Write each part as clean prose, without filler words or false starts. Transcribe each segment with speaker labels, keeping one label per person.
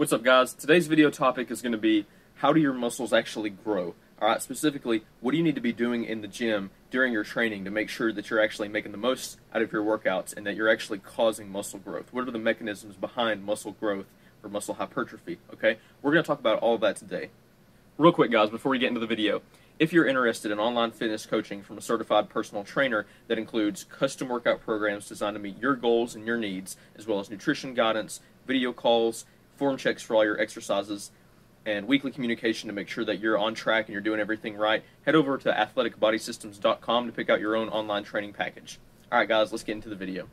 Speaker 1: What's up, guys? Today's video topic is going to be how do your muscles actually grow? Alright, specifically, what do you need to be doing in the gym during your training to make sure that you're actually making the most out of your workouts and that you're actually causing muscle growth? What are the mechanisms behind muscle growth or muscle hypertrophy? Okay, we're going to talk about all of that today. Real quick, guys, before we get into the video, if you're interested in online fitness coaching from a certified personal trainer that includes custom workout programs designed to meet your goals and your needs, as well as nutrition guidance, video calls, form checks for all your exercises, and weekly communication to make sure that you're on track and you're doing everything right, head over to athleticbodysystems.com to pick out your own online training package. Alright, guys, let's get into the video.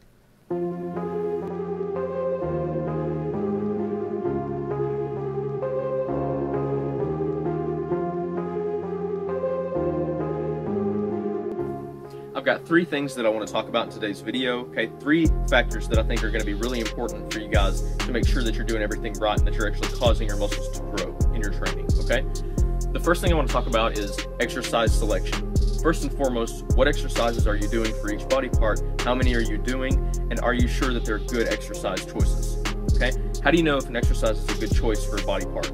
Speaker 1: I've got three things that I want to talk about in today's video, okay? Three factors that I think are going to be really important for you guys to make sure that you're doing everything right and that you're actually causing your muscles to grow in your training, okay? The first thing I want to talk about is exercise selection. First and foremost, what exercises are you doing for each body part? How many are you doing? And are you sure that they're good exercise choices, okay? How do you know if an exercise is a good choice for a body part?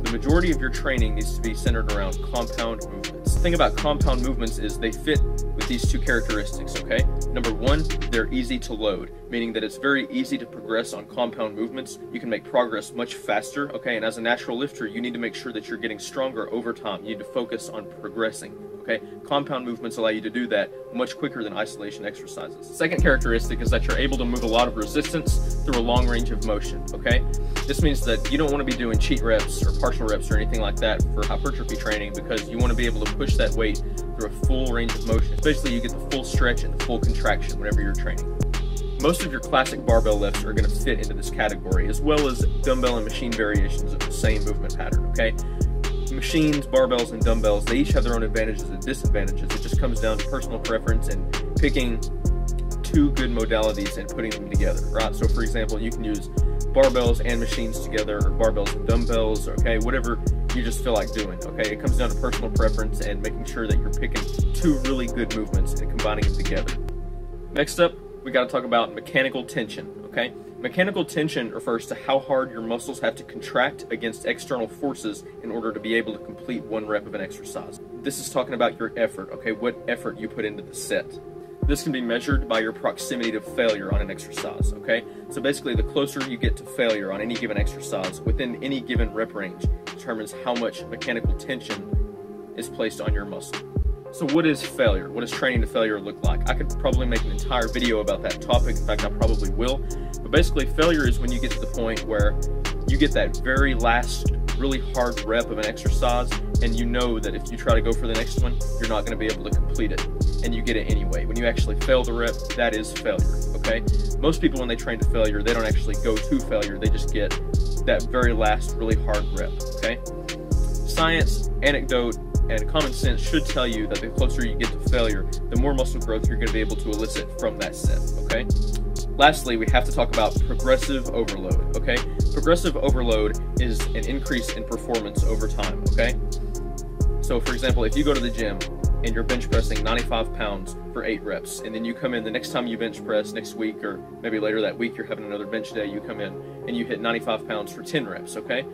Speaker 1: The majority of your training needs to be centered around compound movements. The thing about compound movements is they fit with these two characteristics, okay? Number one, they're easy to load, meaning that it's very easy to progress on compound movements. You can make progress much faster, okay? And as a natural lifter, you need to make sure that you're getting stronger over time. You need to focus on progressing, okay? Compound movements allow you to do that much quicker than isolation exercises. Second characteristic is that you're able to move a lot of resistance through a long range of motion, okay? This means that you don't want to be doing cheat reps or partial reps or anything like that for hypertrophy training, because you want to be able to push that weight through a full range of motion. Basically, you get the full stretch and the full contraction whenever you're training. Most of your classic barbell lifts are going to fit into this category, as well as dumbbell and machine variations of the same movement pattern, okay? Machines, barbells, and dumbbells, they each have their own advantages and disadvantages. It just comes down to personal preference and picking two good modalities and putting them together, right? So for example, you can use barbells and machines together, or barbells and dumbbells, okay? Whatever you just feel like doing, okay? It comes down to personal preference and making sure that you're picking two really good movements and combining them together. Next up, we got to talk about mechanical tension, okay? Mechanical tension refers to how hard your muscles have to contract against external forces in order to be able to complete one rep of an exercise. This is talking about your effort, okay? What effort you put into the set. This can be measured by your proximity to failure on an exercise, okay? So basically, the closer you get to failure on any given exercise within any given rep range determines how much mechanical tension is placed on your muscle. So what is failure? What does training to failure look like? I could probably make an entire video about that topic. In fact, I probably will. But basically, failure is when you get to the point where you get that very last really hard rep of an exercise and you know that if you try to go for the next one, you're not going to be able to complete it, and you get it anyway. When you actually fail the rep, that is failure, okay? Most people, when they train to failure, they don't actually go to failure. They just get that very last really hard rep, okay? Science, anecdote, and common sense should tell you that the closer you get to failure, the more muscle growth you're going to be able to elicit from that set, okay? Lastly, we have to talk about progressive overload, okay? Progressive overload is an increase in performance over time, okay? So for example, if you go to the gym and you're bench pressing 95 pounds for 8 reps, and then you come in the next time you bench press next week, or maybe later that week you're having another bench day, you come in and you hit 95 pounds for 10 reps, okay?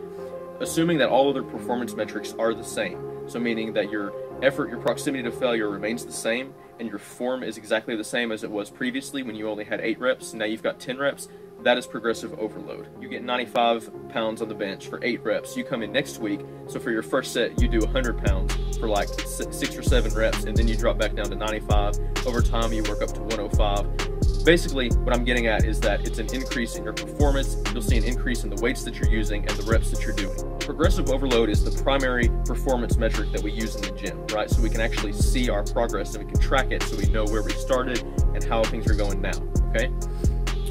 Speaker 1: Assuming that all other performance metrics are the same, so meaning that your effort, your proximity to failure remains the same, and your form is exactly the same as it was previously when you only had 8 reps, and now you've got 10 reps, that is progressive overload. You get 95 pounds on the bench for 8 reps. You come in next week, so for your first set, you do 100 pounds for like 6 or 7 reps, and then you drop back down to 95. Over time, you work up to 105. Basically, what I'm getting at is that it's an increase in your performance. You'll see an increase in the weights that you're using and the reps that you're doing. Progressive overload is the primary performance metric that we use in the gym, right? So we can actually see our progress and we can track it so we know where we started and how things are going now, okay?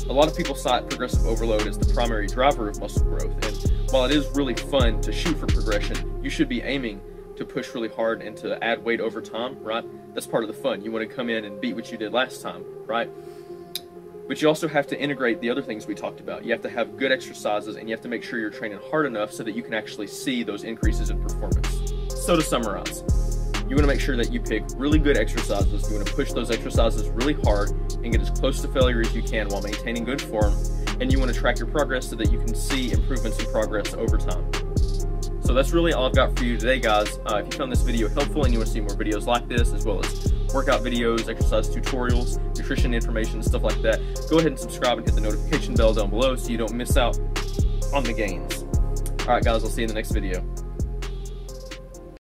Speaker 1: A lot of people cite progressive overload as the primary driver of muscle growth, and while it is really fun to shoot for progression, you should be aiming to push really hard and to add weight over time, right? That's part of the fun. You want to come in and beat what you did last time, right? But you also have to integrate the other things we talked about. You have to have good exercises, and you have to make sure you're training hard enough so that you can actually see those increases in performance. So to summarize, you want to make sure that you pick really good exercises. You want to push those exercises really hard and get as close to failure as you can while maintaining good form. and you want to track your progress so that you can see improvements in progress over time. So that's really all I've got for you today, guys. If you found this video helpful and you want to see more videos like this, as well as workout videos, exercise tutorials, nutrition information, stuff like that, go ahead and subscribe and hit the notification bell down below so you don't miss out on the gains. All right, guys, I'll see you in the next video.